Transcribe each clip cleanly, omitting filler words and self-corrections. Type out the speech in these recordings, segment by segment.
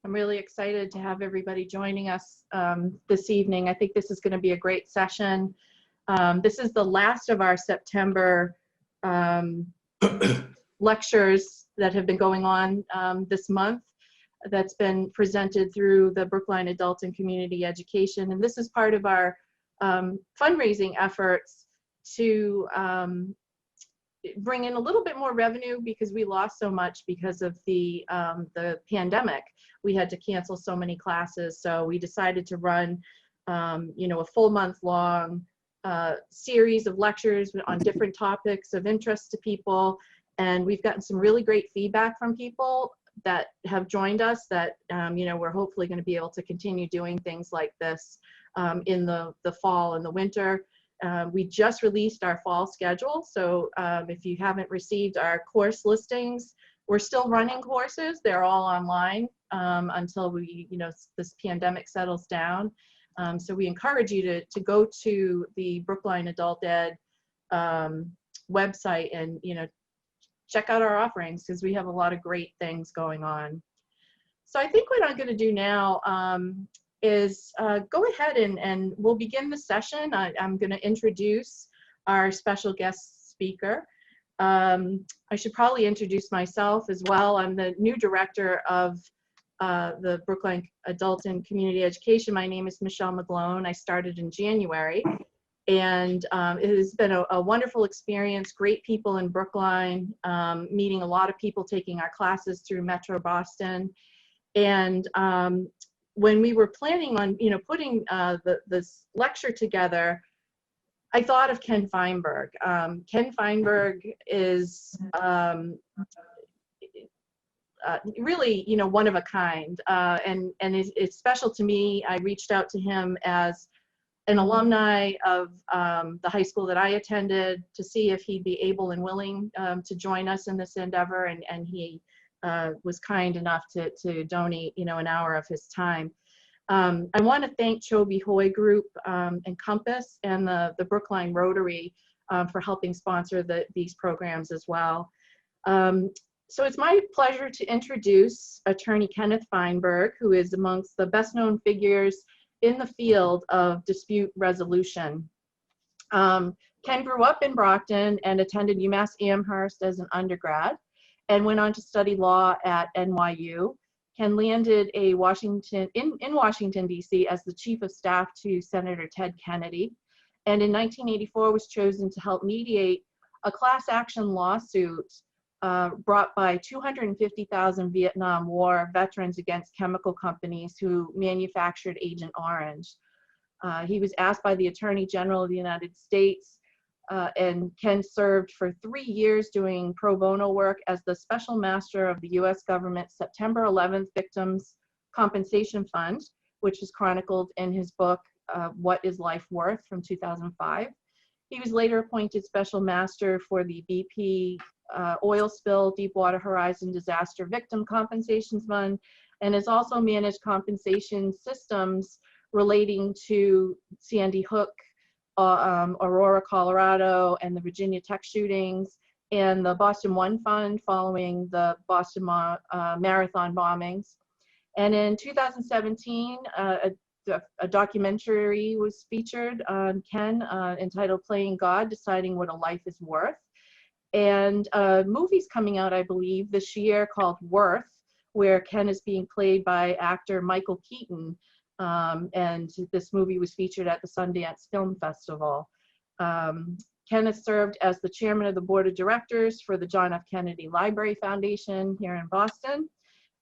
I'm really excited to have everybody joining us this evening. I think this is going to be a great session. This is the last of our September lectures that have been going on this month that's been presented through the Brookline Adult and Community Education. And this is part of our fundraising efforts to bring in a little bit more revenue because we lost so much because of the pandemic. We had to cancel so many classes, so we decided to run a full month-long series of lectures on different topics of interest to people, and we've gotten some really great feedback from people that have joined us that we're hopefully going to be able to continue doing things like this in the fall and the winter. We just released our fall schedule, so if you haven't received our course listings, we're still running courses. They're all online until this pandemic settles down. So we encourage you to go to the Brookline Adult Ed website and check out our offerings, because we have a lot of great things going on. So I think what I'm going to do now is go ahead and we'll begin the session. I'm going to introduce our special guest speaker. I should probably introduce myself as well. I'm the new director of the Brookline Adult and Community Education. My name is Michelle McGlone. I started in January, and it has been a wonderful experience. Great people in Brookline, meeting a lot of people, taking our classes through Metro Boston. And when we were planning on putting this lecture together, I thought of Ken Feinberg. Ken Feinberg is really one of a kind, and it's special to me. I reached out to him as an alumni of the high school that I attended to see if he'd be able and willing to join us in this endeavor, and he was kind enough to donate an hour of his time. I want to thank Chobe Hoy Group and Compass and the Brookline Rotary for helping sponsor these programs as well. So it's my pleasure to introduce Attorney Kenneth Feinberg, who is amongst the best known figures in the field of dispute resolution. Ken grew up in Brockton and attended UMass Amherst as an undergrad and went on to study law at NYU. Ken landed in Washington, D.C. as the chief of staff to Senator Ted Kennedy, and in 1984 was chosen to help mediate a class action lawsuit brought by 250,000 Vietnam War veterans against chemical companies who manufactured Agent Orange. He was asked by the Attorney General of the United States, and Ken served for 3 years doing pro bono work as the Special Master of the U.S. government's September 11th Victims Compensation Fund, which is chronicled in his book, What is Life Worth, from 2005. He was later appointed Special Master for the BP oil spill Deepwater Horizon Disaster Victim Compensation Fund, and has also managed compensation systems relating to Sandy Hook, Aurora, Colorado, and the Virginia Tech shootings, and the Boston One Fund following the Boston Marathon bombings. And in 2017, a documentary was featured on Ken entitled Playing God, Deciding What a Life is Worth. And a movie's coming out, I believe, this year called Worth, where Ken is being played by actor Michael Keaton. And this movie was featured at the Sundance Film Festival. Ken has served as the chairman of the board of directors for the John F. Kennedy Library Foundation here in Boston.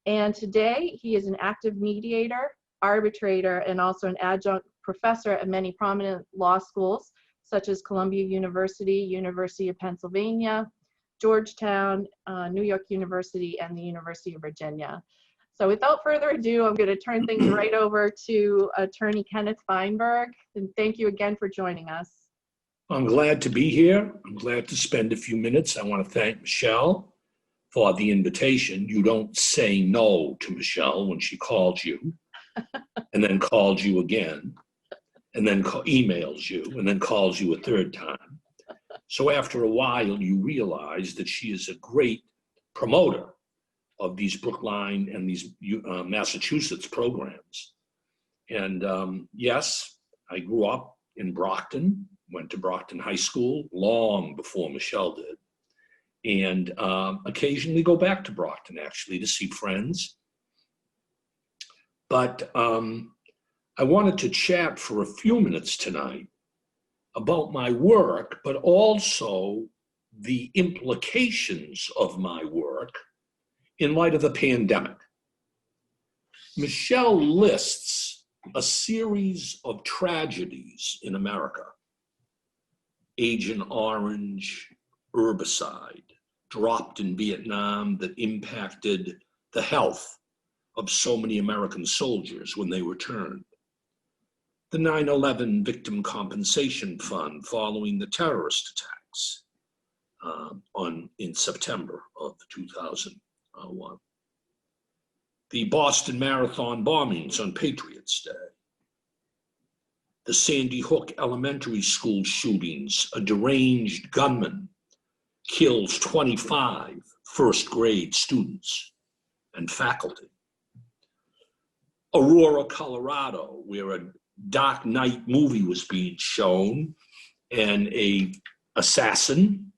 And today he is an active mediator, arbitrator, and also an adjunct professor at many prominent law schools, such as Columbia University, University of Pennsylvania, Georgetown, New York University, and the University of Virginia. So without further ado, I'm going to turn things right over to Attorney Kenneth Feinberg, and thank you again for joining us. I'm glad to be here. I'm glad to spend a few minutes. I want to thank Michelle for the invitation. You don't say no to Michelle when she calls you, and then calls you again, and then emails you, and then calls you a third time. So after a while, you realize that she is a great promoter of these Brookline and these Massachusetts programs. And yes, I grew up in Brockton, went to Brockton High School long before Michelle did, and occasionally go back to Brockton actually to see friends. But I wanted to chat for a few minutes tonight about my work, but also the implications of my work in light of the pandemic. Michelle lists a series of tragedies in America: Agent Orange, herbicide, dropped in Vietnam that impacted the health of so many American soldiers when they returned. The 9/11 Victim Compensation Fund following the terrorist attacks in September of 2001. The Boston Marathon bombings on Patriots Day. The Sandy Hook Elementary School shootings, a deranged gunman kills 25 first-grade students and faculty. Aurora, Colorado, where a Dark Knight movie was being shown and an assassin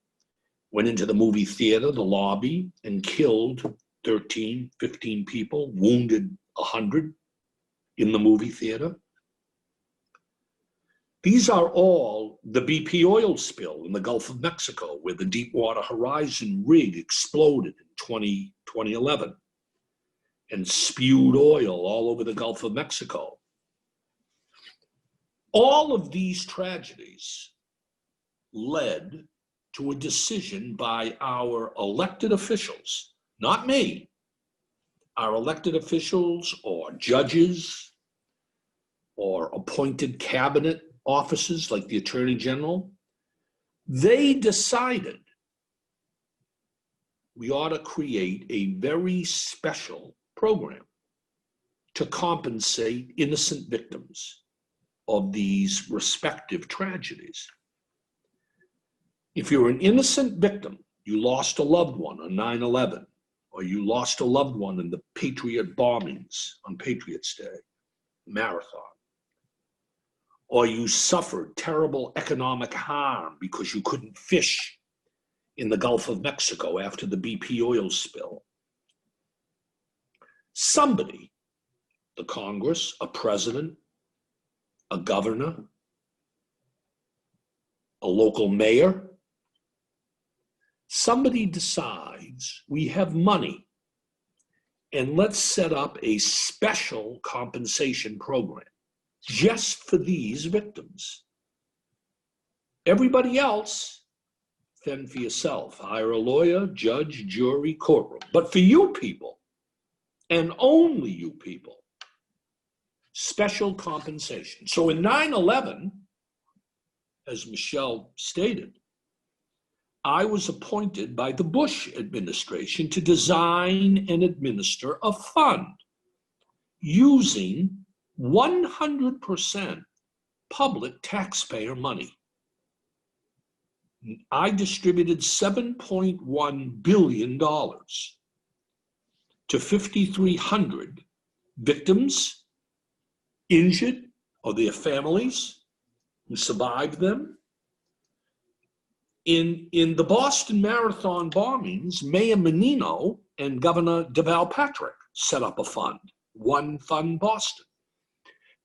went into the movie theater, the lobby, and killed 13, 15 people, wounded 100 in the movie theater. These are all the BP oil spill in the Gulf of Mexico, where the Deepwater Horizon rig exploded in 2011 and spewed oil all over the Gulf of Mexico. All of these tragedies led to a decision by our elected officials, not me, our elected officials or judges or appointed cabinet offices like the Attorney General. They decided we ought to create a very special program to compensate innocent victims of these respective tragedies. If you're an innocent victim, you lost a loved one on 9/11, or you lost a loved one in the Patriot bombings on Patriots Day, Marathon, or you suffered terrible economic harm because you couldn't fish in the Gulf of Mexico after the BP oil spill. Somebody, the Congress, a president, a governor, a local mayor, somebody decides we have money and let's set up a special compensation program just for these victims. Everybody else, fend for yourself. Hire a lawyer, judge, jury, courtroom. But for you people, and only you people, special compensation. So in 9/11, as Michelle stated, I was appointed by the Bush administration to design and administer a fund using 100% public taxpayer money. I distributed $7.1 billion to 5,300 victims, injured, or their families who survived them. In the Boston Marathon bombings, Mayor Menino and Governor Deval Patrick set up a fund, One Fund Boston.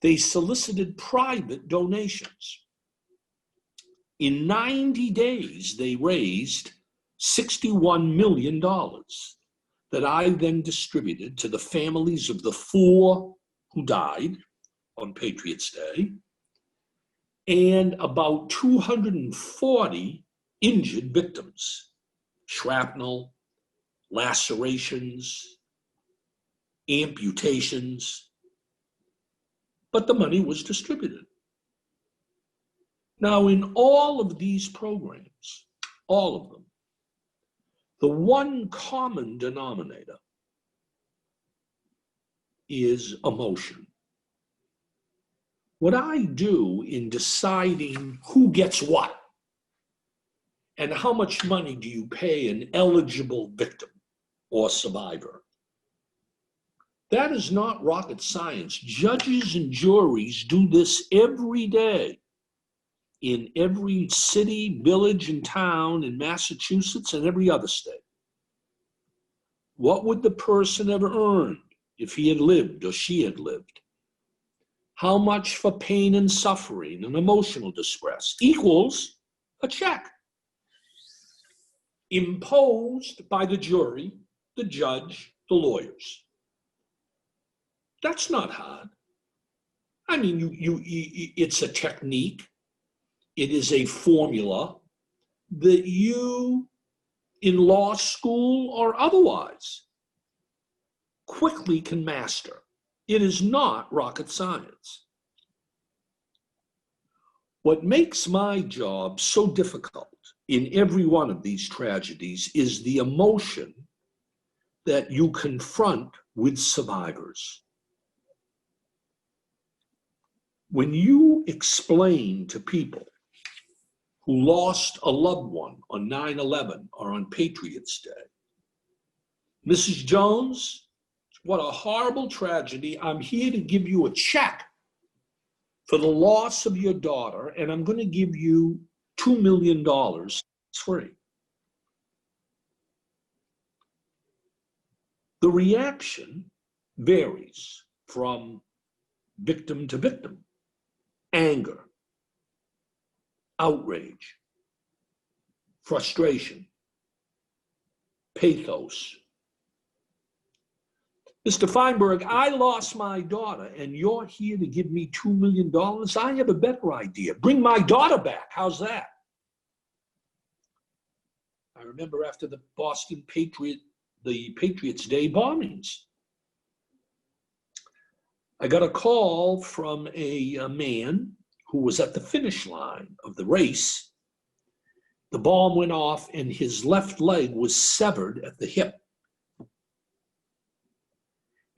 They solicited private donations. In 90 days, they raised $61 million that I then distributed to the families of the 4 who died on Patriots Day and about 240 injured victims, shrapnel, lacerations, amputations, but the money was distributed. Now, in all of these programs, all of them, the one common denominator is emotion. What I do in deciding who gets what and how much money do you pay an eligible victim or survivor That is not rocket science. Judges and juries do this every day in every city, village, and town in Massachusetts and every other state. What would the person have earned if he had lived or she had lived? How much for pain and suffering and emotional distress equals a check imposed by the jury, the judge, the lawyers. That's not hard. I mean, it's a technique. It is a formula that you, in law school or otherwise, quickly can master. It is not rocket science. What makes my job so difficult in every one of these tragedies is the emotion that you confront with survivors. When you explain to people who lost a loved one on 9/11 or on Patriots Day, Mrs. Jones, what a horrible tragedy. I'm here to give you a check for the loss of your daughter, and I'm going to give you $2 million. It's free. The reaction varies from victim to victim. Anger, outrage, frustration, pathos. Mr. Feinberg, I lost my daughter and you're here to give me $2 million? I have a better idea. Bring my daughter back. How's that? I remember after the Patriots Day bombings, I got a call from a man who was at the finish line of the race. The bomb went off and his left leg was severed at the hip.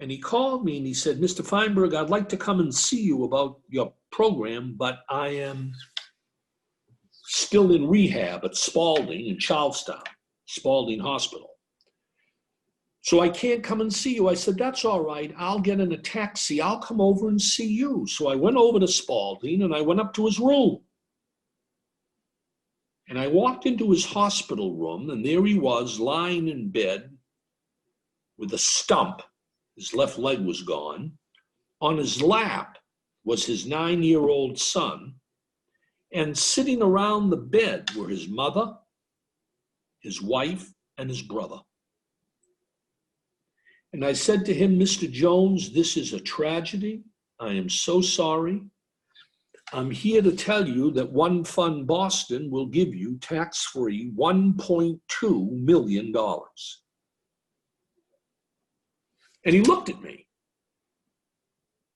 And he called me and he said, Mr. Feinberg, I'd like to come and see you about your program, but I am still in rehab at Spalding in Charlestown, Spalding Hospital. So I can't come and see you. I said, that's all right. I'll get in a taxi. I'll come over and see you. So I went over to Spalding and I went up to his room. And I walked into his hospital room and there he was lying in bed with a stump. His left leg was gone. On his lap was his 9-year-old son. And sitting around the bed were his mother, his wife, and his brother. And I said to him, Mr. Jones, this is a tragedy. I am so sorry. I'm here to tell you that One Fund Boston will give you tax-free $1.2 million. And he looked at me.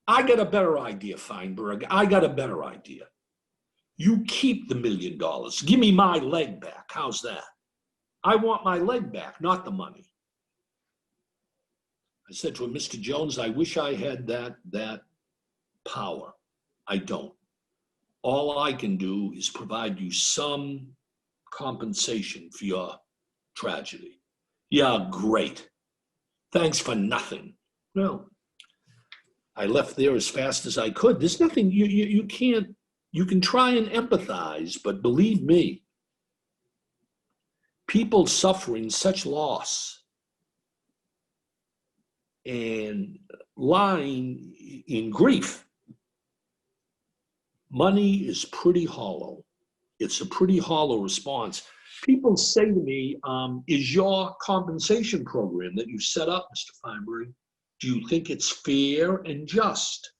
I got a better idea, Feinberg. I got a better idea. You keep the $1 million. Give me my leg back. How's that? I want my leg back, not the money. I said to him, Mr. Jones, I wish I had that power. I don't. All I can do is provide you some compensation for your tragedy. Yeah, great. Thanks for nothing. Well, I left there as fast as I could. There's nothing, you can try and empathize, but believe me, people suffering such loss and lying in grief, money is pretty hollow. It's a pretty hollow response. People say to me, is your compensation program that you set up, Mr. Feinberg, do you think it's fair and just?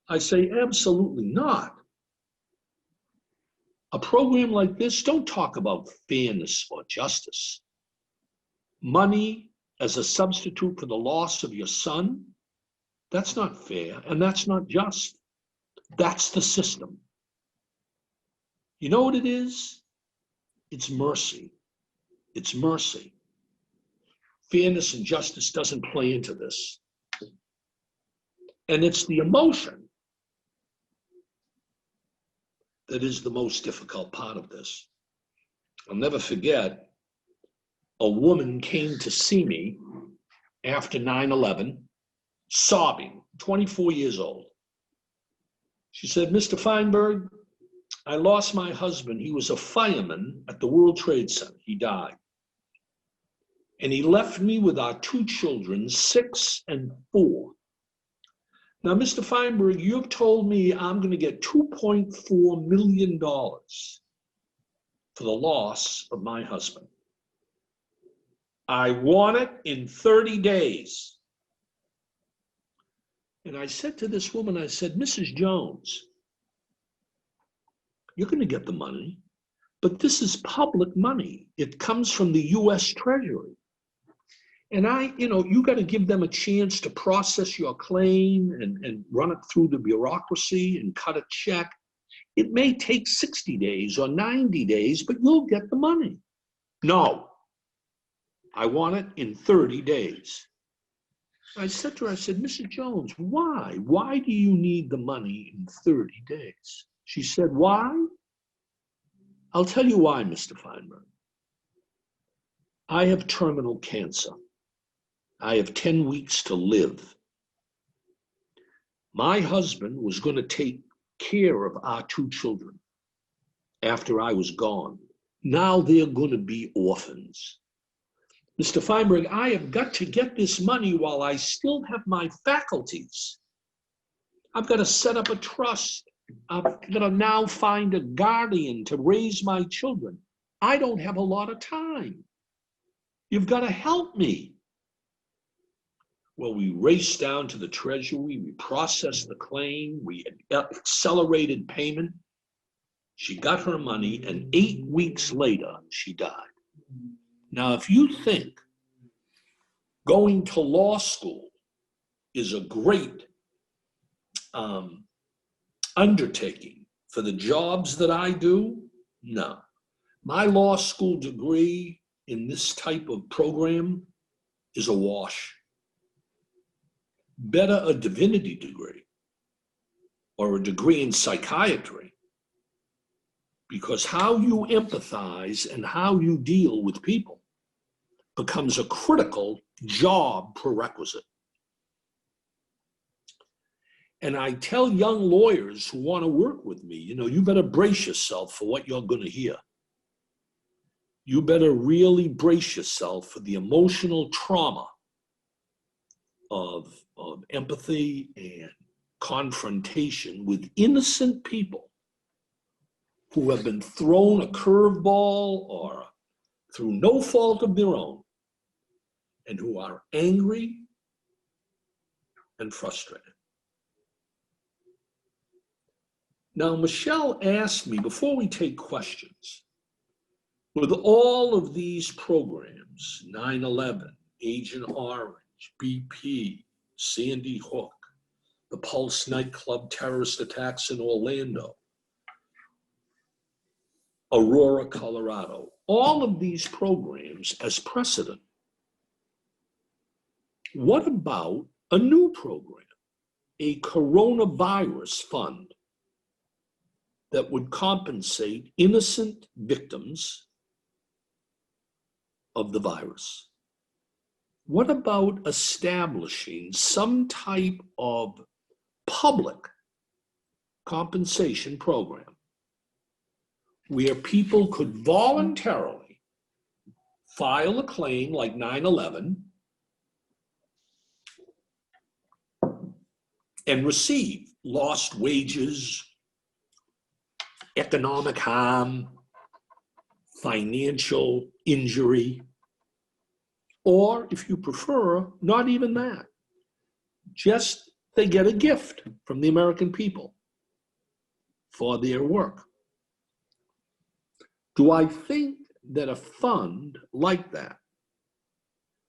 I say, absolutely not. A program like this, don't talk about fairness or justice. Money as a substitute for the loss of your son, that's not fair and that's not just. That's the system. You know what it is? It's mercy. It's mercy. Fairness and justice doesn't play into this. And it's the emotion that is the most difficult part of this. I'll never forget, a woman came to see me after 9/11 sobbing, 24 years old. She said, Mr. Feinberg, I lost my husband. He was a fireman at the World Trade Center. He died. And he left me with our two children, 6 and 4. Now, Mr. Feinberg, you've told me I'm going to get $2.4 million for the loss of my husband. I want it in 30 days. And I said to this woman, I said, Mrs. Jones, you're going to get the money, but this is public money. It comes from the U.S. Treasury. And you got to give them a chance to process your claim and run it through the bureaucracy and cut a check. It may take 60 days or 90 days, but you'll get the money. No, I want it in 30 days. I said to her, I said, Mrs. Jones, why? Why do you need the money in 30 days? She said, why? I'll tell you why, Mr. Feinberg. I have terminal cancer. I have 10 weeks to live. My husband was going to take care of our two children after I was gone. Now they're going to be orphans. Mr. Feinberg, I have got to get this money while I still have my faculties. I've got to set up a trust. I've got to now find a guardian to raise my children. I don't have a lot of time. You've got to help me. Well, we raced down to the Treasury. We processed the claim. We accelerated payment. She got her money, and 8 weeks later, she died. Now, if you think going to law school is a great undertaking for the jobs that I do, no. My law school degree in this type of program is a wash. Better a divinity degree or a degree in psychiatry, because how you empathize and how you deal with people becomes a critical job prerequisite. And I tell young lawyers who want to work with me, you better brace yourself for what you're going to hear. You better really brace yourself for the emotional trauma of empathy and confrontation with innocent people who have been thrown a curveball or through no fault of their own, and who are angry and frustrated. Now, Michelle asked me, before we take questions, with all of these programs, 9/11, Agent Orange, BP, Sandy Hook, the Pulse nightclub terrorist attacks in Orlando, Aurora, Colorado, all of these programs as precedent. What about a new program, a coronavirus fund that would compensate innocent victims of the virus? What about establishing some type of public compensation program where people could voluntarily file a claim like 9/11 and receive lost wages, economic harm, financial injury, or if you prefer, not even that. Just they get a gift from the American people for their work. Do I think that a fund like that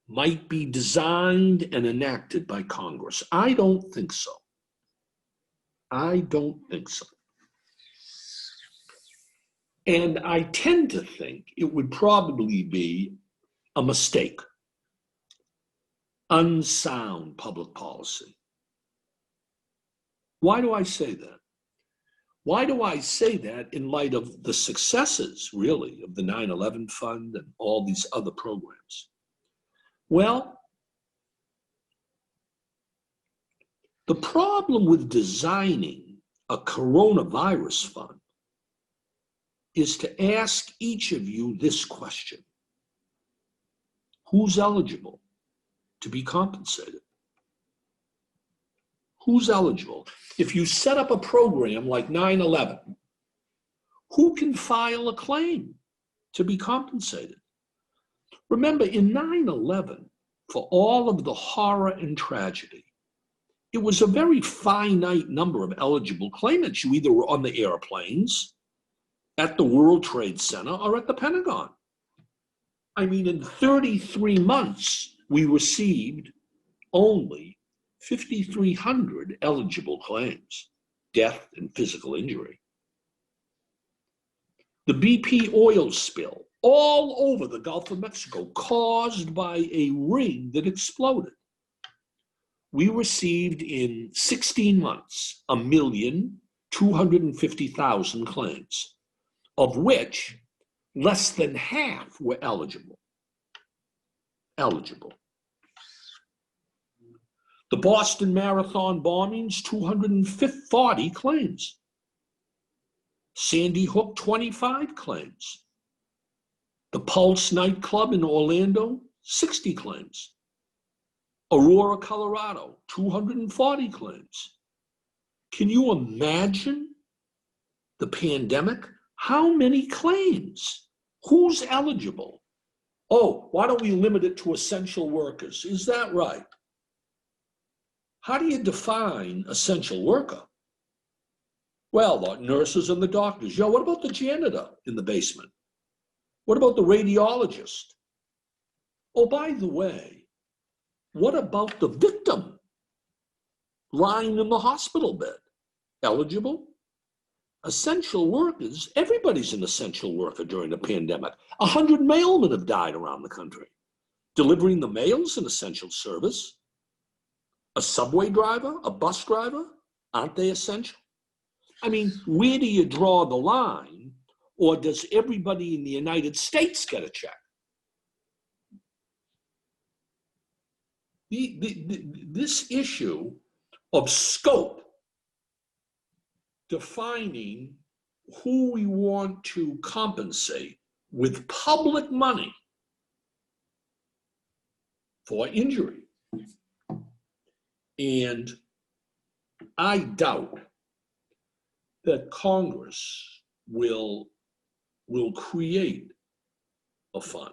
might be designed and enacted by Congress? I don't think so. I don't think so. And I tend to think it would probably be a mistake, unsound public policy. Why do I say that? Why do I say that in light of the successes, really, of the 9/11 Fund and all these other programs? Well, The problem with designing a coronavirus fund is to ask each of you this question: who's eligible to be compensated? Who's eligible? If you set up a program like 9/11, who can file a claim to be compensated? Remember, in 9/11, for all of the horror and tragedy, it was a very finite number of eligible claimants. You either were on the airplanes, at the World Trade Center, or at the Pentagon. I mean, in 33 months, we received only 5,300 eligible claims, death and physical injury. The BP oil spill all over the Gulf of Mexico, caused by a ring that exploded. We received in 16 months 1,250,000 claims, of which less than half were eligible. The Boston Marathon bombings, 240 claims. Sandy Hook, 25 claims. The Pulse nightclub in Orlando, 60 claims. Aurora, Colorado, 240 claims. Can you imagine the pandemic? How many claims? Who's eligible? Oh, why don't we limit it to essential workers? Is that right? How do you define essential worker? Well, the nurses and the doctors. Yeah, what about the janitor in the basement? What about the radiologist? Oh, by the way, what about the victim lying in the hospital bed? Eligible? Essential workers, everybody's an essential worker during the pandemic. 100 mailmen have died around the country. Delivering the mail's an essential service. A subway driver, a bus driver, aren't they essential? I mean, where do you draw the line? Or does everybody in the United States get a check? This issue of scope, defining who we want to compensate with public money for injury. And I doubt that Congress will create a fund.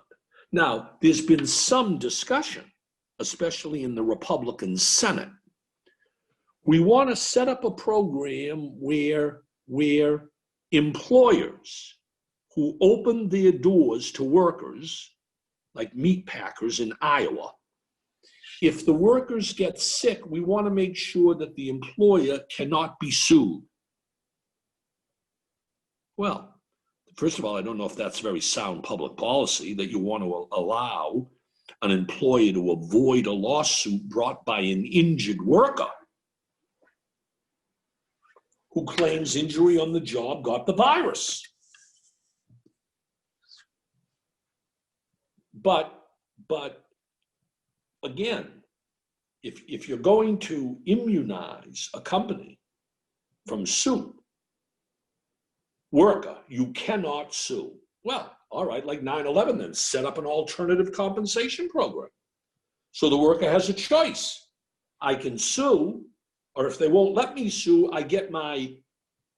Now, there's been some discussion, especially in the Republican Senate. We want to set up a program where employers who open their doors to workers, like meat packers in Iowa, if the workers get sick, we want to make sure that the employer cannot be sued. Well, first of all, I don't know if that's very sound public policy, that you want to allow an employer to avoid a lawsuit brought by an injured worker who claims injury on the job got the virus. But again, if you're going to immunize a company from suit, worker, you cannot sue. Well, all right, like 9/11 then, set up an alternative compensation program. So the worker has a choice. I can sue, or if they won't let me sue, I get my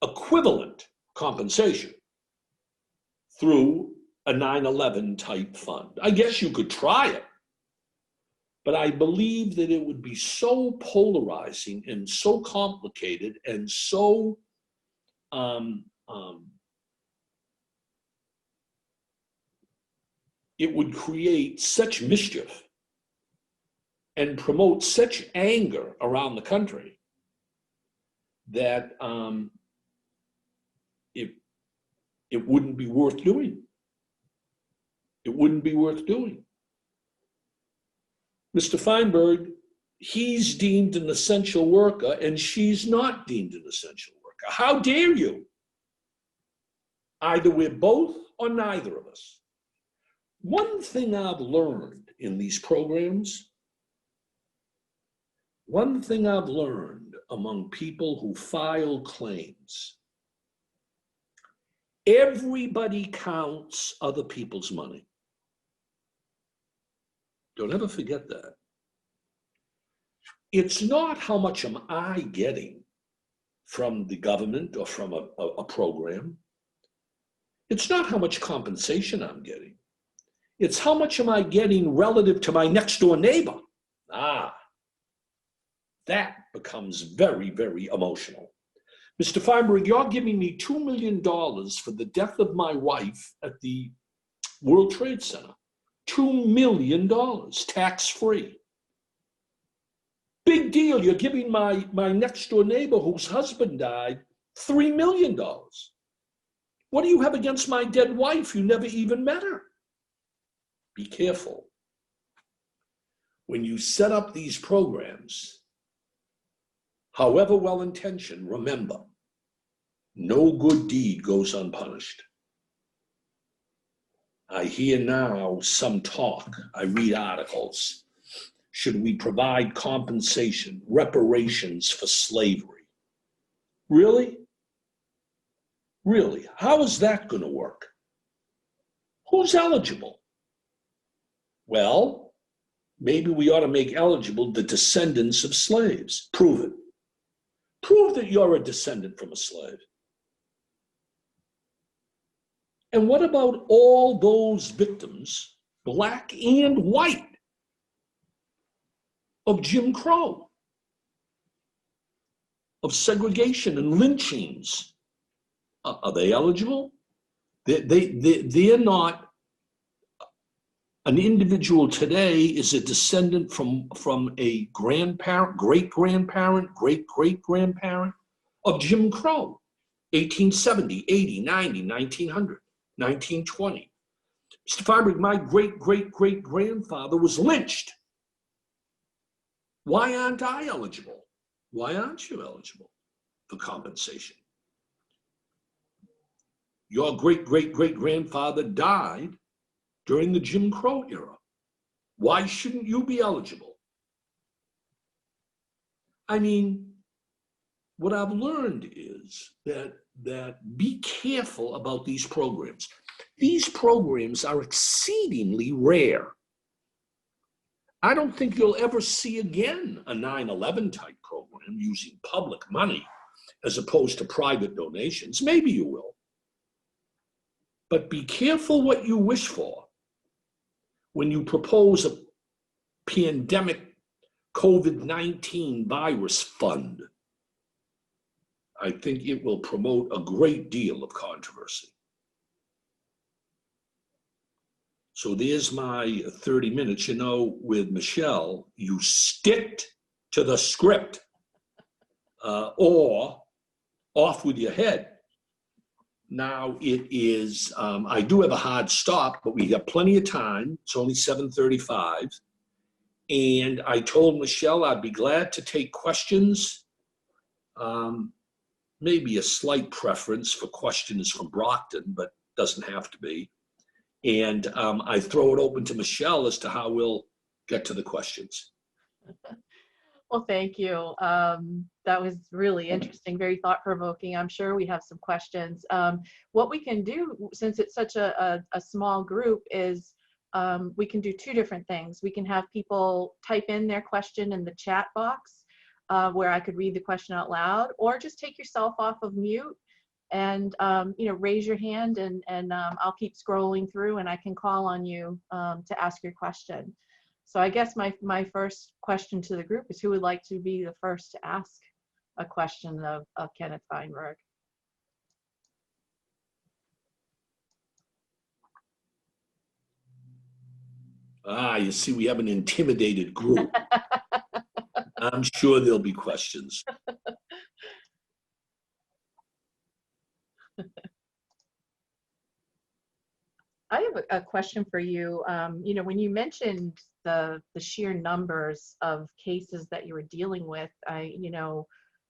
equivalent compensation through a 9/11 type fund. I guess you could try it, but I believe that it would be so polarizing and so complicated and so it would create such mischief and promote such anger around the country that it wouldn't be worth doing. It wouldn't be worth doing. Mr. Feinberg, he's deemed an essential worker and she's not deemed an essential worker. How dare you? Either we're both or neither of us. One thing I've learned in these programs, one thing I've learned among people who file claims. Everybody counts other people's money. Don't ever forget that. It's not how much am I getting from the government or from a program. It's not how much compensation I'm getting. It's how much am I getting relative to my next door neighbor. That becomes very, very emotional. Mr. Feinberg, you're giving me $2 million for the death of my wife at the World Trade Center. $2 million, tax-free. Big deal, you're giving my next door neighbor whose husband died $3 million. What do you have against my dead wife? You never even met her. Be careful. When you set up these programs, however well-intentioned, remember, no good deed goes unpunished. I hear now some talk, I read articles. Should we provide compensation, reparations for slavery? Really? Really? How is that going to work? Who's eligible? Well, maybe we ought to make eligible the descendants of slaves. Prove it. Prove that you're a descendant from a slave. And what about all those victims, black and white, of Jim Crow, of segregation and lynchings? Are they eligible? They're not. An individual today is a descendant from a grandparent, great-grandparent, great-great-grandparent of Jim Crow, 1870, 80, 90, 1900, 1920. Mr. Feinberg, my great-great-great-grandfather was lynched. Why aren't I eligible? Why aren't you eligible for compensation? Your great-great-great-grandfather died during the Jim Crow era. Why shouldn't you be eligible? I mean, what I've learned is that be careful about these programs. These programs are exceedingly rare. I don't think you'll ever see again a 9/11 type program using public money as opposed to private donations. Maybe you will. But be careful what you wish for when you propose a pandemic COVID-19 virus fund. I think it will promote a great deal of controversy. So there's my 30 minutes. You know, with Michelle, you stick to the script or off with your head. Now it is, I do have a hard stop, but we got plenty of time. It's only 7:35. And I told Michelle I'd be glad to take questions. Maybe a slight preference for questions from Brockton, but doesn't have to be. And I throw it open to Michelle as to how we'll get to the questions. Well, thank you. That was really interesting, very thought-provoking. I'm sure we have some questions. What we can do, since it's such a small group, is we can do two different things. We can have people type in their question in the chat box where I could read the question out loud, or just take yourself off of mute and raise your hand, and I'll keep scrolling through and I can call on you to ask your question. So I guess my first question to the group is, who would like to be the first to ask a question of Kenneth Feinberg? You see, we have an intimidated group. I'm sure there'll be questions. I have a question for you. When you mentioned the sheer numbers of cases that you were dealing with,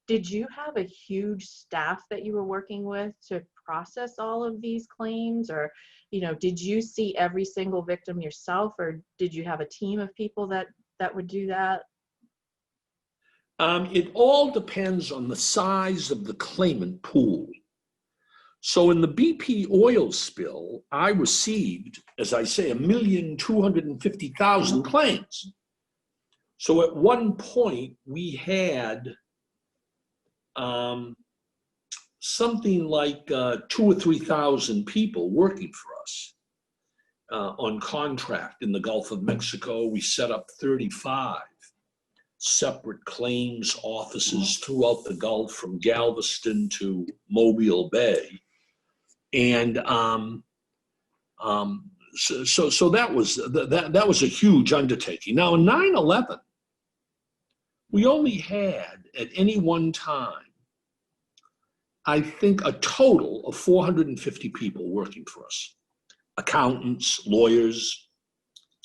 did you have a huge staff that you were working with to process all of these claims? Or, did you see every single victim yourself, or did you have a team of people that would do that? It all depends on the size of the claimant pool. So in the BP oil spill, I received, as I say, 1,250,000 claims. So at one point, we had something like 2,000 or 3,000 people working for us on contract in the Gulf of Mexico. We set up 35 separate claims offices throughout the Gulf, from Galveston to Mobile Bay. And so that was a huge undertaking. Now, in 9/11, we only had at any one time, I think, a total of 450 people working for us, accountants, lawyers.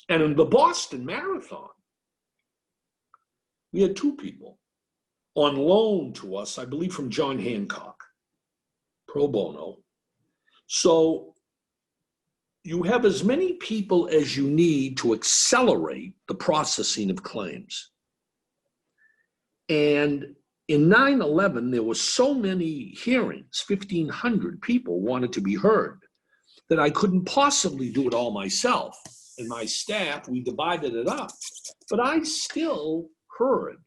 And in the Boston Marathon, we had 2 people on loan to us, I believe from John Hancock, pro bono. So you have as many people as you need to accelerate the processing of claims. And in 9/11, there were so many hearings, 1,500 people wanted to be heard, that I couldn't possibly do it all myself. And my staff, we divided it up. But I still heard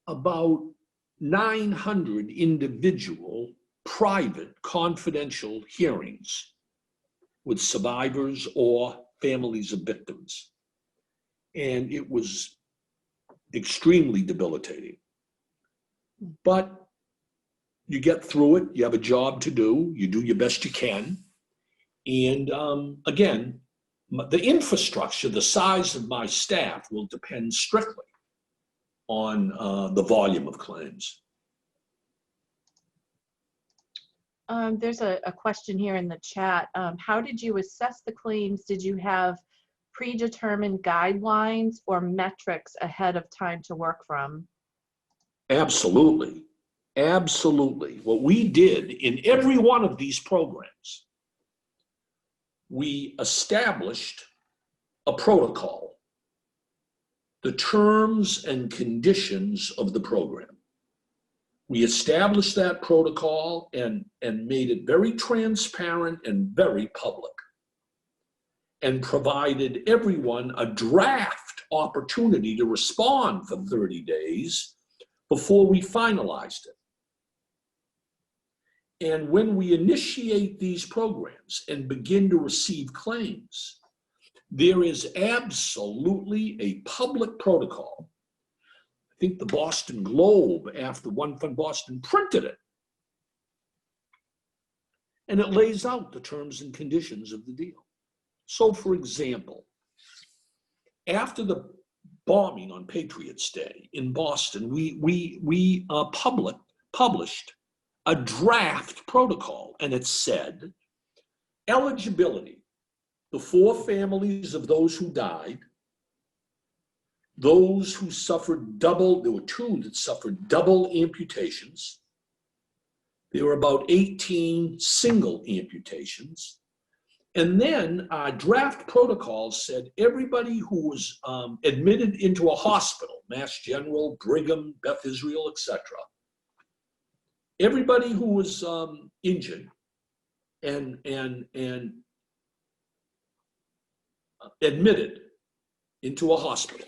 about 900 individual, private, confidential hearings with survivors or families of victims. And it was extremely debilitating. But you get through it, you have a job to do, you do your best you can. And again, the infrastructure, the size of my staff will depend strictly on the volume of claims. There's a question here in the chat. How did you assess the claims? Did you have predetermined guidelines or metrics ahead of time to work from? Absolutely. Absolutely. What we did in every one of these programs, we established a protocol, the terms and conditions of the program. We established that protocol and made it very transparent and very public, and provided everyone a draft opportunity to respond for 30 days before we finalized it. And when we initiate these programs and begin to receive claims, there is absolutely a public protocol. I think the Boston Globe, after One Fund Boston, printed it. And it lays out the terms and conditions of the deal. So, for example, after the bombing on Patriots' Day in Boston, we published a draft protocol, and it said, eligibility, the 4 families of those who died, those who suffered double, there were 2 that suffered double amputations. There were about 18 single amputations. And then our draft protocol said everybody who was admitted into a hospital, Mass General, Brigham, Beth Israel, etc., everybody who was injured and admitted into a hospital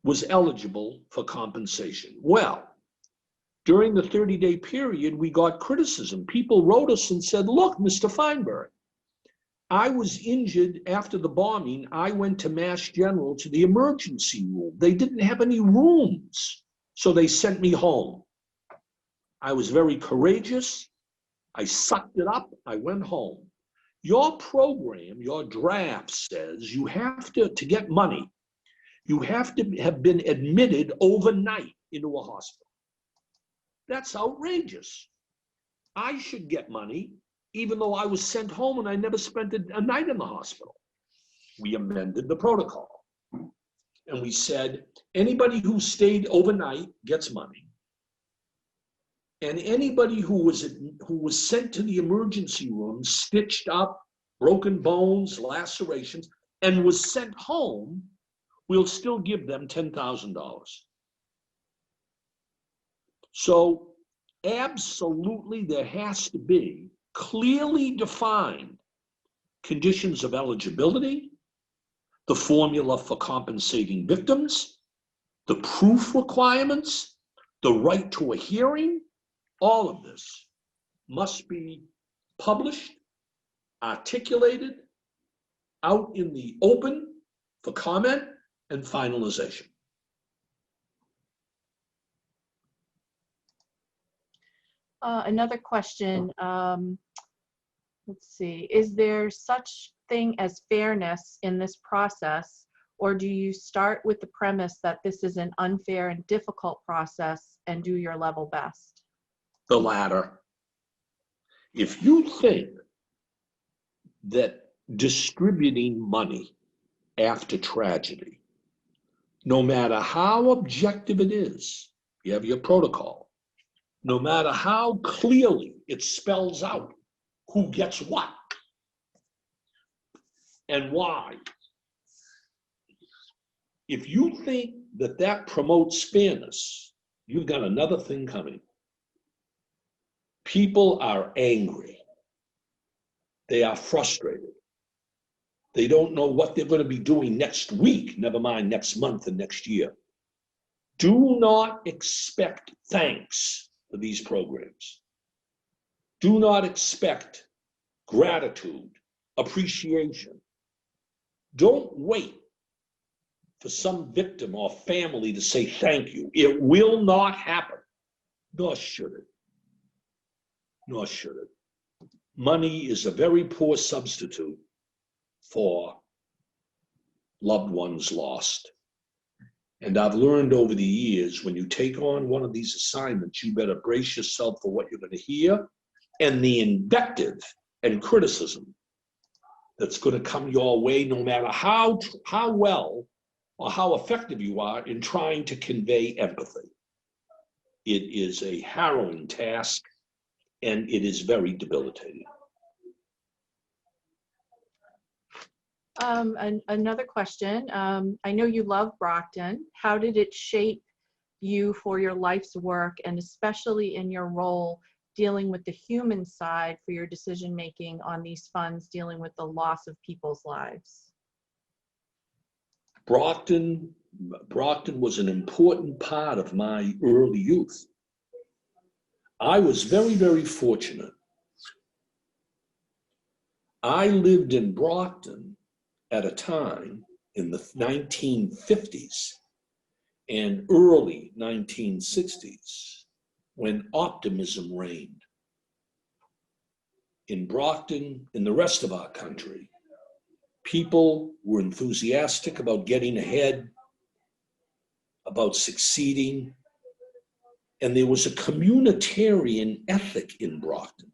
was eligible for compensation. Well, during the 30-day period, we got criticism. People wrote us and said, look, Mr. Feinberg, I was injured after the bombing. I went to Mass General to the emergency room. They didn't have any rooms, so they sent me home. I was very courageous. I sucked it up. I went home. Your program, your draft says you have to get money, you have to have been admitted overnight into a hospital. That's outrageous. I should get money even though I was sent home and I never spent a night in the hospital. We amended the protocol. And we said, anybody who stayed overnight gets money. And anybody who was sent to the emergency room, stitched up, broken bones, lacerations, and was sent home, we'll still give them $10,000. So absolutely there has to be clearly defined conditions of eligibility, the formula for compensating victims, the proof requirements, the right to a hearing. All of this must be published, articulated, out in the open for comment and finalization. Another question, let's see, is there such thing as fairness in this process, or do you start with the premise that this is an unfair and difficult process and do your level best? The latter. If you think that distributing money after tragedy, no matter how objective it is, you have your protocol, no matter how clearly it spells out who gets what and why, if you think that that promotes fairness, you've got another thing coming. People are angry. They are frustrated. They don't know what they're going to be doing next week, never mind next month and next year. Do not expect thanks for these programs. Do not expect gratitude, appreciation. Don't wait for some victim or family to say thank you. It will not happen, nor should it. Nor should it. Money is a very poor substitute for loved ones lost. And I've learned over the years, when you take on one of these assignments, you better brace yourself for what you're going to hear and the invective and criticism that's going to come your way, no matter how well or how effective you are in trying to convey empathy. It is a harrowing task, and it is very debilitating. Another question. I know you love Brockton. How did it shape you for your life's work, and especially in your role dealing with the human side for your decision making on these funds, dealing with the loss of people's lives? Brockton was an important part of my early youth. I was very, very fortunate. I lived in Brockton at a time in the 1950s and early 1960s when optimism reigned. In Brockton, in the rest of our country, people were enthusiastic about getting ahead, about succeeding, and there was a communitarian ethic in Brockton.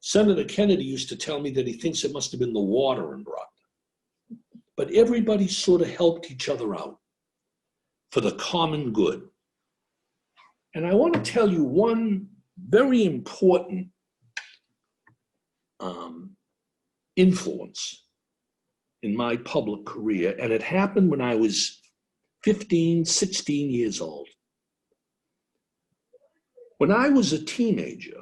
Senator Kennedy used to tell me that he thinks it must have been the water in Brockton. But everybody sort of helped each other out for the common good. And I want to tell you one very important influence in my public career, and it happened when I was 15, 16 years old. When I was a teenager,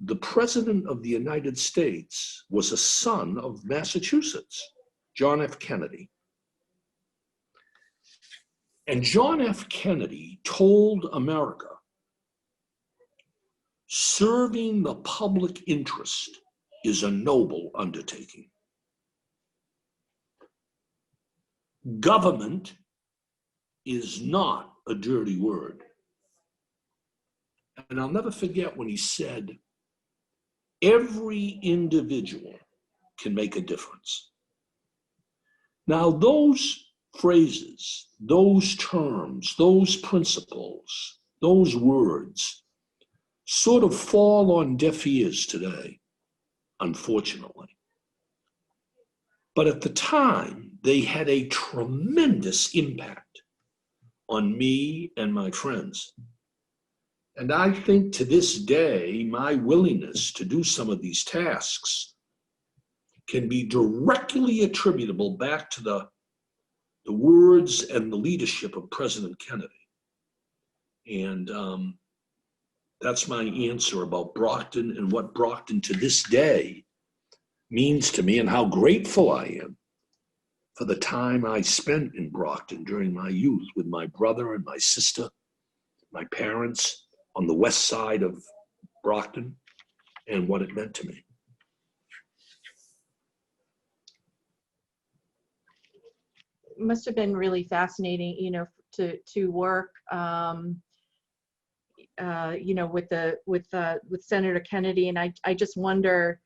the President of the United States was a son of Massachusetts, John F. Kennedy. And John F. Kennedy told America, serving the public interest is a noble undertaking. Government is not a dirty word. And I'll never forget when he said, every individual can make a difference. Now, those phrases, those terms, those principles, those words sort of fall on deaf ears today, unfortunately. But at the time, they had a tremendous impact on me and my friends. And I think to this day, my willingness to do some of these tasks can be directly attributable back to the words and the leadership of President Kennedy. And That's my answer about Brockton and what Brockton to this day means to me and how grateful I am for the time I spent in Brockton during my youth with my brother and my sister, my parents on the west side of Brockton, and what it meant to me. It must have been really fascinating, you know, to work, you know, with Senator Kennedy, and I just wonder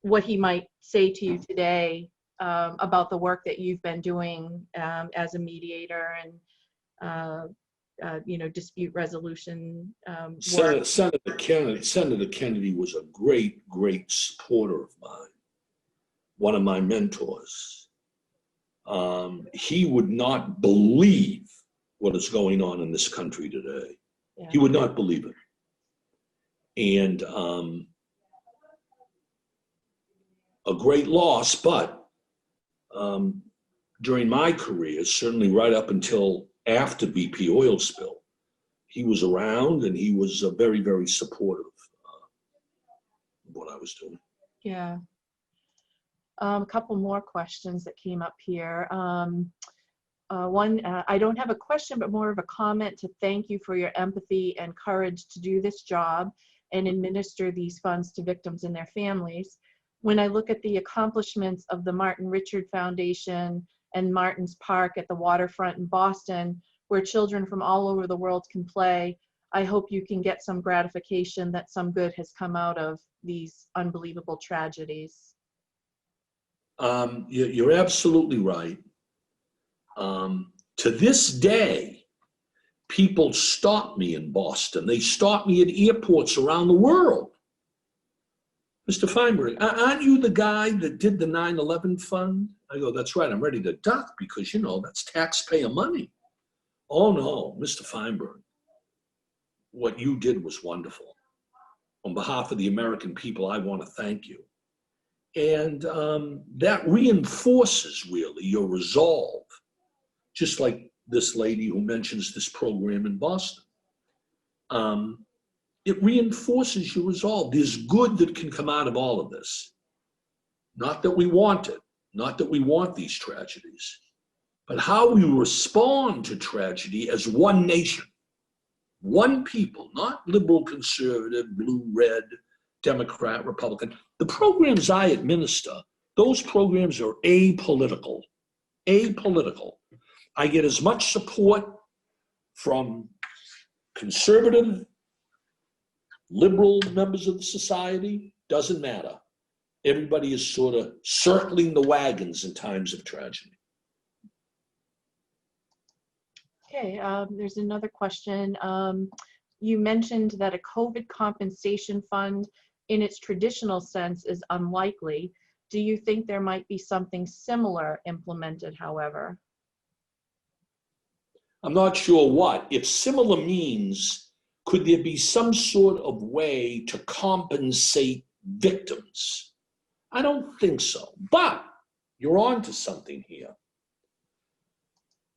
what he might say to you today about the work that you've been doing as a mediator and you know, dispute resolution work. Senator Kennedy was a great supporter of mine, one of my mentors. He would not believe what is going on in this country today. Yeah. He would not believe it. And a great loss, but during my career, certainly right up until after BP oil spill, he was around and he was very supportive of what I was doing. Yeah. A couple more questions that came up here. One, I don't have a question, but more of a comment to thank you for your empathy and courage to do this job and administer these funds to victims and their families. When I look at the accomplishments of the Martin Richard Foundation and Martin's Park at the waterfront in Boston, where children from all over the world can play, I hope you can get some gratification that some good has come out of these unbelievable tragedies. You're absolutely right. To this day, people stop me in Boston. They stop me at airports around the world. Mr. Feinberg, aren't you the guy that did the 9/11 fund? I go, that's right, I'm ready to duck because, you know, that's taxpayer money. Oh no, Mr. Feinberg, what you did was wonderful. On behalf of the American people, I want to thank you. And that reinforces really your resolve, just like this lady who mentions this program in Boston. It reinforces your resolve. There's good that can come out of all of this. Not that we want it, not that we want these tragedies, but how we respond to tragedy as one nation, one people, not liberal, conservative, blue, red, Democrat, Republican. The programs I administer, those programs are apolitical. Apolitical. I get as much support from conservative, liberal members of the society, doesn't matter. Everybody is sort of circling the wagons in times of tragedy. Okay, there's another question. You mentioned that a COVID compensation fund in its traditional sense is unlikely. Do you think there might be something similar implemented, however? I'm not sure what. If similar means, could there be some sort of way to compensate victims? I don't think so, but you're on to something here.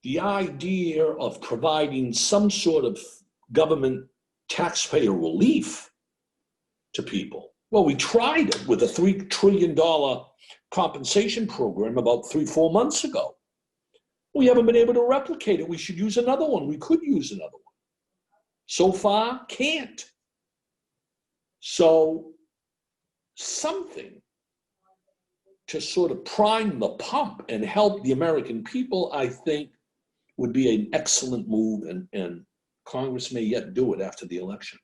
The idea of providing some sort of government taxpayer relief to people. Well, we tried it with a $3 trillion compensation program about 3-4 months ago. We haven't been able to replicate it. We should use another one. We could use another one. So far, can't. So something to sort of prime the pump and help the American people, I think, would be an excellent move, and Congress may yet do it after the election.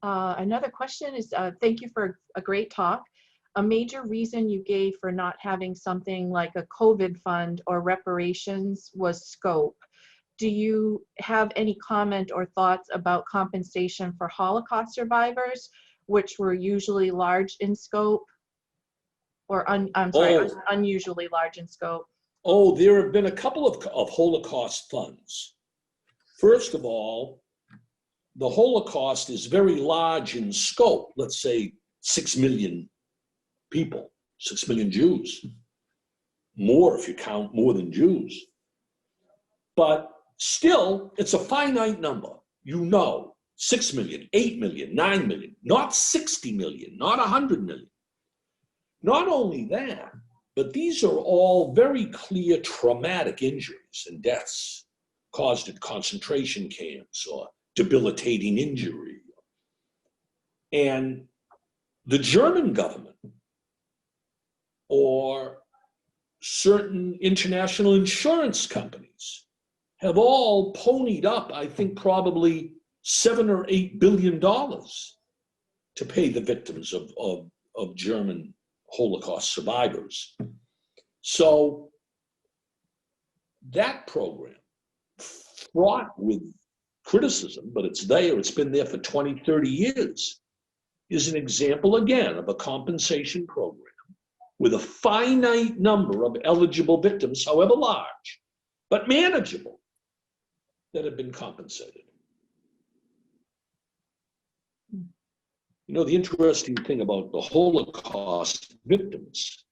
Another question is, thank you for a great talk. A major reason you gave for not having something like a COVID fund or reparations was scope. Do you have any comment or thoughts about compensation for Holocaust survivors, which were usually large in scope? Or unusually large in scope? Oh, there have been a couple of Holocaust funds. First of all, the Holocaust is very large in scope. Let's say 6 million people, 6 million Jews. More if you count more than Jews. But Still, it's a finite number. You know, 6 million, 8 million, 9 million, not 60 million, not 100 million. Not only that, but these are all very clear traumatic injuries and deaths caused at concentration camps or debilitating injury. And the German government or certain international insurance companies have all ponied up, I think, probably $7 or $8 billion to pay the victims of German Holocaust survivors. So that program, fraught with criticism, but it's there, it's been there for 20, 30 years, is an example, again, of a compensation program with a finite number of eligible victims, however large, but manageable, that have been compensated. You know, the interesting thing about the Holocaust victims,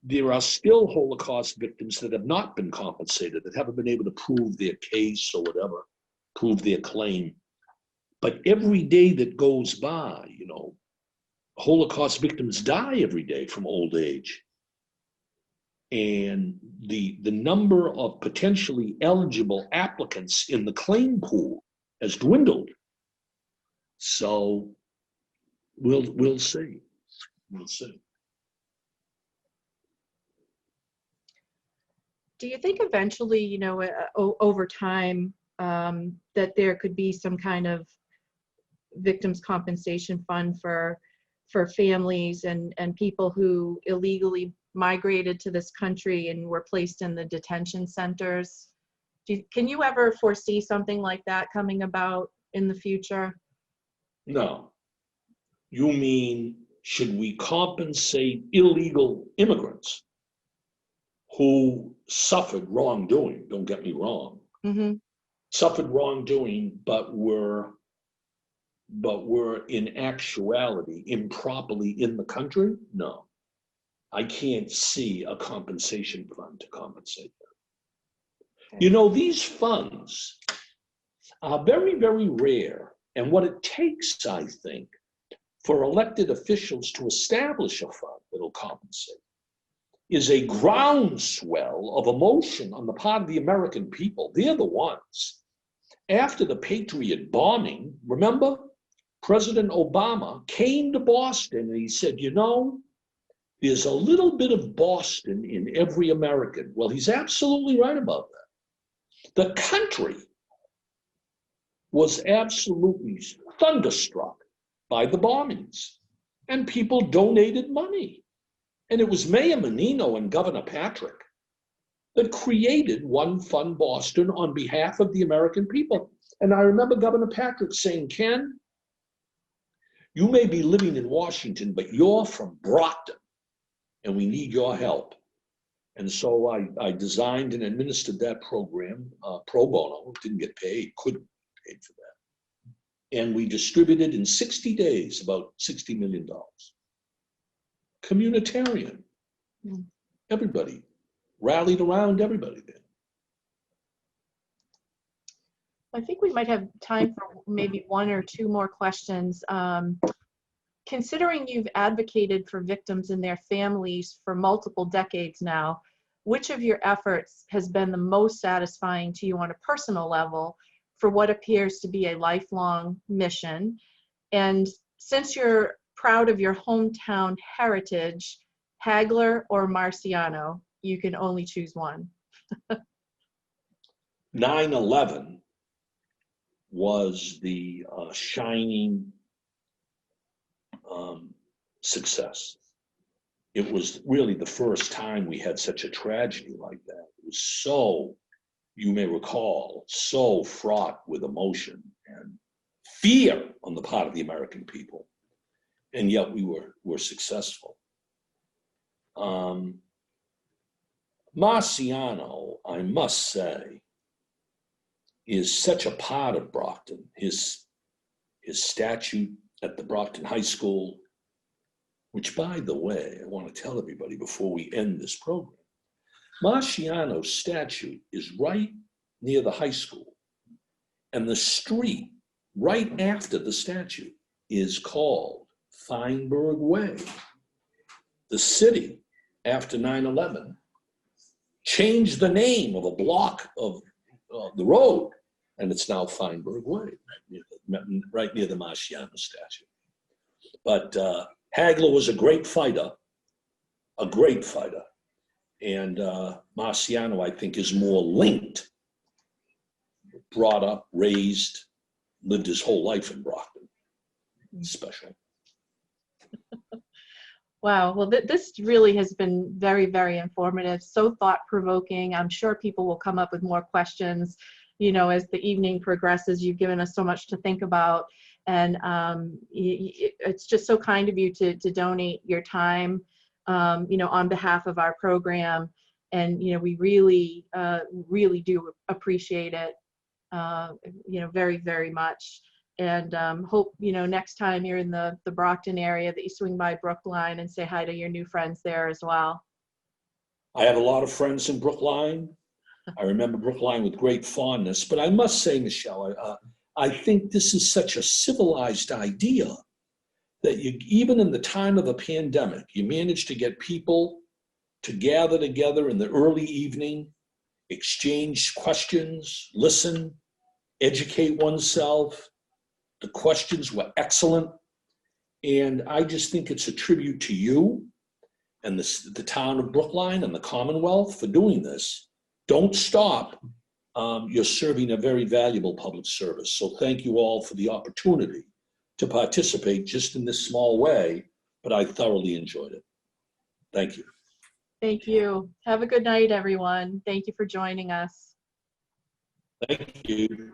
there are still Holocaust victims that have not been compensated, that haven't been able to prove their case or whatever, prove their claim. But every day that goes by, you know, Holocaust victims die every day from old age. And the number of potentially eligible applicants in the claim pool has dwindled. So we'll see. We'll see. Do you think eventually, you know, over time, that there could be some kind of victims compensation fund for families and people who illegally migrated to this country and were placed in the detention centers? Can you ever foresee something like that coming about in the future? No. You mean, should we compensate illegal immigrants who suffered wrongdoing? Don't get me wrong. Mm-hmm. Suffered wrongdoing, but were in actuality improperly in the country? No. I can't see a compensation fund to compensate them. Okay. You know, these funds are very, very rare. And what it takes, I think, for elected officials to establish a fund that'll compensate is a groundswell of emotion on the part of the American people. They're the ones. After the Patriot bombing, remember, President Obama came to Boston and he said, you know, there's a little bit of Boston in every American. Well, he's absolutely right about that. The country was absolutely thunderstruck by the bombings, and people donated money. And it was Mayor Menino and Governor Patrick that created One Fund Boston on behalf of the American people. And I remember Governor Patrick saying, Ken, you may be living in Washington, but you're from Brockton, and we need your help. And so I designed and administered that program pro bono. Didn't get paid, couldn't get paid for that. And we distributed in 60 days about $60 million. Communitarian. Everybody rallied around everybody there. I think we might have time for maybe one or two more questions. Considering you've advocated for victims and their families for multiple decades now, which of your efforts has been the most satisfying to you on a personal level for what appears to be a lifelong mission? And since you're proud of your hometown heritage, Hagler or Marciano, you can only choose one. 9/11 was the shining success. It was really the first time we had such a tragedy like that. It was so, you may recall, so fraught with emotion and fear on the part of the American people. And yet we were successful. Marciano, I must say, is such a part of Brockton. His statue at the Brockton High School, which, by the way, I want to tell everybody before we end this program, Marciano's statue is right near the high school, and the street right after the statue is called Feinberg Way. The city, after 9/11, changed the name of a block of the road, and it's now Feinberg Way, right near the Marciano statue. But Hagler was a great fighter, and Marciano, I think, is more linked, brought up, raised, lived his whole life in Brockton. Special. Wow, well, this really has been very, very informative, so thought-provoking. I'm sure people will come up with more questions, you know, as the evening progresses. You've given us so much to think about, and it's just so kind of you to donate your time, you know, on behalf of our program, and, you know, we really, really do appreciate it, you know, very, very much. And hope, you know, next time you're in the Brockton area that you swing by Brookline and say hi to your new friends there as well. I have a lot of friends in Brookline. I remember Brookline with great fondness, but I must say, Michelle, I think this is such a civilized idea that you, even in the time of a pandemic, you manage to get people to gather together in the early evening, exchange questions, listen, educate oneself. The questions were excellent, and I just think it's a tribute to you and the town of Brookline and the Commonwealth for doing this. Don't stop. You're serving a very valuable public service. So thank you all for the opportunity to participate just in this small way, but I thoroughly enjoyed it. Thank you. Thank you. Have a good night, everyone. Thank you for joining us. Thank you.